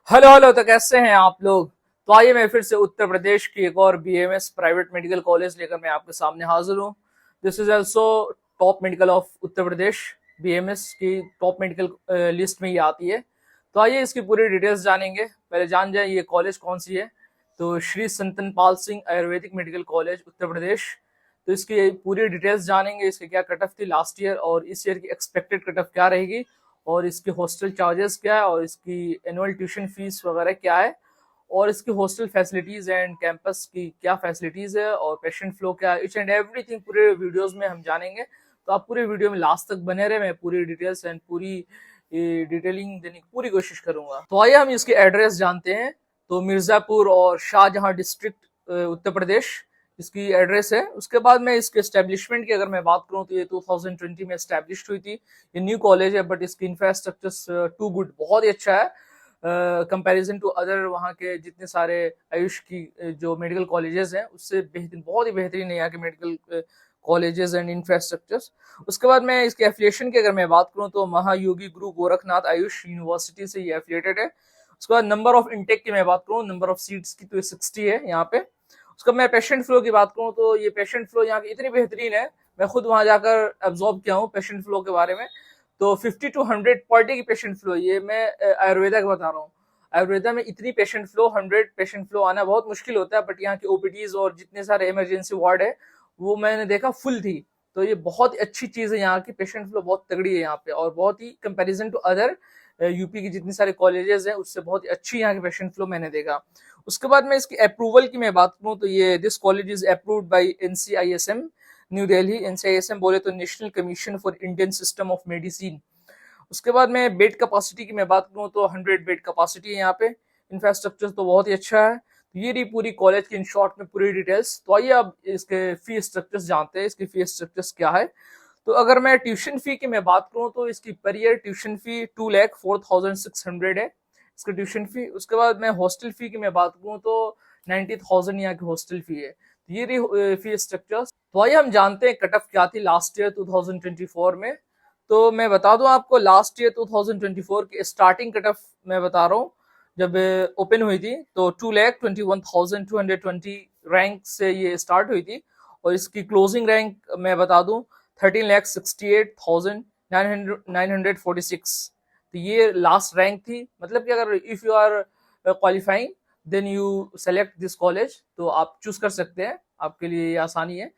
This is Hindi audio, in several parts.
Hello hello. तो कैसे हैं आप लोग। तो आइए मैं फिर से उत्तर प्रदेश की एक और बीएमएस प्राइवेट मेडिकल कॉलेज लेकर मैं आपके सामने हाजिर हूँ। This is also top medical of Uttar Pradesh. BMS की टॉप मेडिकल लिस्ट में ये आती है। तो आइए इसकी पूरी डिटेल्स जानेंगे। पहले जान जाए ये कॉलेज कौन सी है। तो श्री संतन पाल सिंह आयुर्वेदिक मेडिकल कॉलेज उत्तर प्रदेश। तो इसकी पूरी डिटेल्स जानेंगे, इसकी क्या कट ऑफ थी लास्ट ईयर और इस ईयर की एक्सपेक्टेड कट ऑफ क्या रहेगी, और इसके हॉस्टल चार्जेस क्या है, और इसकी एनुअल ट्यूशन फीस वगैरह क्या है, और इसकी हॉस्टल फैसिलिटीज एंड कैंपस की क्या फैसिलिटीज है, और पेशेंट फ्लो क्या है, इच एंड एवरीथिंग पूरे वीडियोस में हम जानेंगे। तो आप पूरे वीडियो में लास्ट तक बने रहे, मैं पूरी डिटेल्स एंड पूरी डिटेलिंग देने की पूरी कोशिश करूंगा। तो आइए हम इसके एड्रेस जानते हैं। तो मिर्जापुर और शाहजहां डिस्ट्रिक्ट उत्तर प्रदेश इसकी एड्रेस है। उसके बाद में इसके एस्टेब्लिशमेंट की अगर मैं बात करूं तो ये 2020 में एस्टेब्लिश हुई थी। ये न्यू कॉलेज है बट इसकी इंफ्रास्ट्रक्चर टू गुड, बहुत ही अच्छा है कंपैरिजन टू अदर वहाँ के जितने सारे आयुष की जो मेडिकल कॉलेजेस हैं उससे बेहतरीन, बहुत ही बेहतरीन है यहाँ के मेडिकल कॉलेजेस एंड इंफ्रास्ट्रक्चर्स। उसके बाद मैं इसके एफिलिएशन की अगर मैं बात करूँ तो महायोगी गुरु गोरखनाथ आयुष यूनिवर्सिटी से ये एफिलिएटेड है। उसके बाद नंबर ऑफ इनटेक की मैं बात करूँ, नंबर ऑफ सीट्स की, तो ये 60 है यहाँ पे। उसका मैं पेशेंट फ्लो की बात करूँ तो ये पेशेंट फ्लो यहाँ की इतनी बेहतरीन है, मैं खुद वहां जाकर एब्जॉर्ब किया हूँ पेशेंट फ्लो के बारे में। तो 50 to 100 पर डे की पेशेंट फ्लो, ये मैं आयुर्वेदा का बता रहा हूँ। आयुर्वेदा में इतनी पेशेंट फ्लो, 100 पेशेंट फ्लो आना बहुत मुश्किल होता है, बट यहाँ की ओपीडीज और जितने सारे इमरजेंसी वार्ड है वो मैंने देखा फुल थी। तो ये बहुत ही अच्छी चीज है, यहाँ की पेशेंट फ्लो बहुत तगड़ी है यहाँ पे, और बहुत ही कंपेरिजन टू अदर यूपी की जितनी सारे कॉलेजेस हैं उससे बहुत ही अच्छी यहाँ की पेशेंट फ्लो मैंने देखा। उसके बाद में इसकी अप्रूवल की मैं बात करूँ तो ये this college is approved by NCISM new Delhi. NCISM बोले तो national commission for Indian system of medicine. उसके बाद में बेड कैपेसिटी की मैं बात करूँ तो 100 बेड कैपेसिटी है यहाँ पे। इंफ्रास्ट्रक्चर तो बहुत ही अच्छा है। तो ये रही पूरी कॉलेज की इन शॉर्ट में पूरी डिटेल्स। तो आइए अब इसके फी स्ट्रक्चर्स जानते हैं, इसकी फी स्ट्रक्चर्स क्या है। तो अगर मैं ट्यूशन फी की मैं बात करूँ तो इसकी पर ईयर ट्यूशन फी 2,04,600 है इसका ट्यूशन फी। उसके बाद मैं हॉस्टल फी की मैं बात करूँ तो 90,000 यहाँ की हॉस्टल फी है। तो ये रही फी स्ट्रक्चर। तो आइए हम जानते हैं कट ऑफ क्या थी लास्ट ईयर 2024 में। तो मैं बता दूं आपको, लास्ट ईयर 2024 की स्टार्टिंग कट ऑफ मैं बता रहा हूँ। जब ओपन हुई थी तो 2,21,220 रैंक से ये स्टार्ट हुई थी, और इसकी क्लोजिंग रैंक मैं बता दूं 13,68,946। तो ये लास्ट रैंक थी। मतलब कि अगर if you are qualifying then you select this college, तो आप चूज कर सकते हैं, आपके लिए ये आसानी है।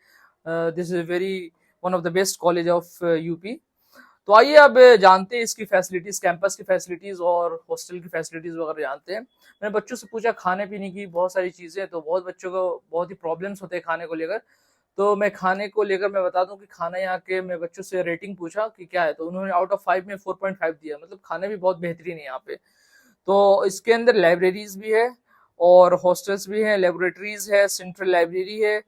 This is very one of the best college of UP. तो आइए अब जानते हैं इसकी फैसिलिटीज, कैंपस की फैसिलिटीज और हॉस्टल की फैसिलिटीज वगैरह जानते हैं। मैंने बच्चों से पूछा खाने पीने की बहुत सारी चीजें, तो बहुत बच्चों को बहुत ही प्रॉब्लम्स होते हैं खाने को लेकर। तो मैं खाने को लेकर मैं बता दूं कि खाना यहाँ के, मैं बच्चों से रेटिंग पूछा कि क्या है, तो उन्होंने आउट ऑफ 5 में 4.5 दिया। मतलब खाने भी बहुत बेहतरीन है यहाँ पे। तो इसके अंदर लाइब्रेरीज भी है और हॉस्टल्स भी हैं, लेबोरेटरीज है, सेंट्रल लाइब्रेरी है,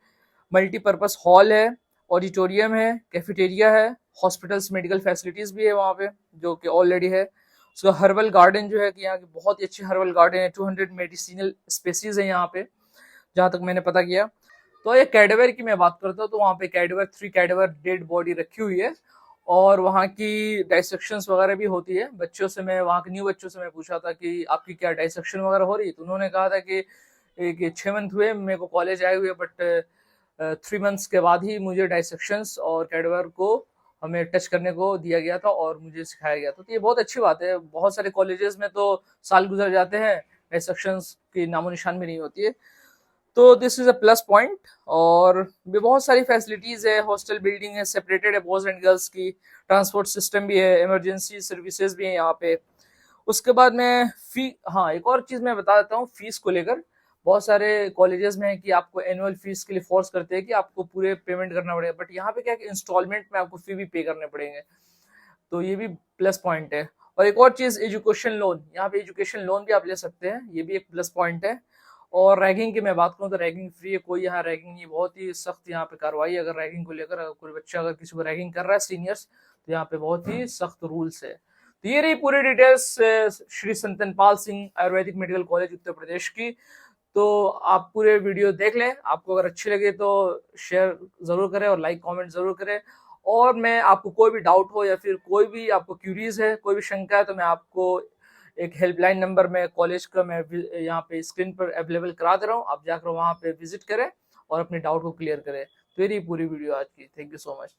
मल्टीपर्पज हॉल है, ऑडिटोरियम है, कैफेटेरिया है, हॉस्पिटल्स मेडिकल फैसिलिटीज भी है वहाँ पे जो कि ऑलरेडी है। उसका हर्बल गार्डन जो है कि यहाँ की बहुत ही अच्छी हर्बल गार्डन है, 200 मेडिसिनल स्पेसीज है यहाँ पे जहाँ तक मैंने पता किया। तो ये कैडवर की मैं बात करता हूँ तो वहाँ पे कैडवर 3 कैडवर डेड बॉडी रखी हुई है, और वहाँ की डाइसेक्शंस वगैरह भी होती है। बच्चों से मैं, वहाँ के न्यू बच्चों से मैं पूछा था कि आपकी क्या डाइसेक्शन वगैरह हो रही है, तो उन्होंने कहा था कि एक 6 मंथ हुए मेरे को कॉलेज आए हुए, बट 3 मंथ्स के बाद ही मुझे डाइसेक्शंस और कैडवर को हमें टच करने को दिया गया था और मुझे सिखाया गया था। तो ये बहुत अच्छी बात है। बहुत सारे कॉलेजेस में तो साल गुजर जाते हैं, डाइसेक्शंस की नामो निशान भी नहीं होती है। तो this is a plus point. और भी बहुत सारी फैसिलिटीज है, हॉस्टल बिल्डिंग है, सेपरेटेड है बॉयज एंड गर्ल्स की, ट्रांसपोर्ट सिस्टम भी है, इमरजेंसी सर्विसेज भी है यहाँ पे। उसके बाद में फी, हाँ एक और चीज मैं बता देता हूँ फीस को लेकर। बहुत सारे कॉलेजेस में है कि आपको एनुअल फीस के लिए फोर्स करते हैं कि आपको पूरे पेमेंट करना पड़ेगा, बट यहाँ पे क्या है कि इंस्टॉलमेंट में आपको फी भी पे करने पड़ेंगे। तो ये भी प्लस पॉइंट है। और एक और चीज, एजुकेशन लोन, यहाँ पे एजुकेशन लोन भी आप ले सकते हैं, ये भी एक प्लस पॉइंट है। और रैगिंग की मैं बात करूँ तो रैगिंग फ्री है, कोई यहाँ रैगिंग नहीं, बहुत ही सख्त यहाँ पे कार्रवाई है अगर रैगिंग को लेकर। अगर कोई बच्चा अगर किसी को रैगिंग कर रहा है सीनियर्स, तो यहाँ पे बहुत ही सख्त रूल्स है। तो ये रही पूरी डिटेल्स श्री संतन पाल सिंह आयुर्वेदिक मेडिकल कॉलेज उत्तर प्रदेश की। तो आप पूरे वीडियो देख लें, आपको अगर अच्छी लगे तो शेयर जरूर करें और लाइक कमेंट जरूर करें। और मैं आपको कोई भी डाउट हो या फिर कोई भी आपको क्यूरीज है, कोई भी शंका है, तो मैं आपको एक हेल्पलाइन नंबर मैं कॉलेज का मैं यहाँ पे स्क्रीन पर अवेलेबल करा दे रहा हूँ, आप जाकर वहाँ पे विजिट करें और अपने डाउट को क्लियर करें। तो ये रही पूरी वीडियो आज की। Thank you so much.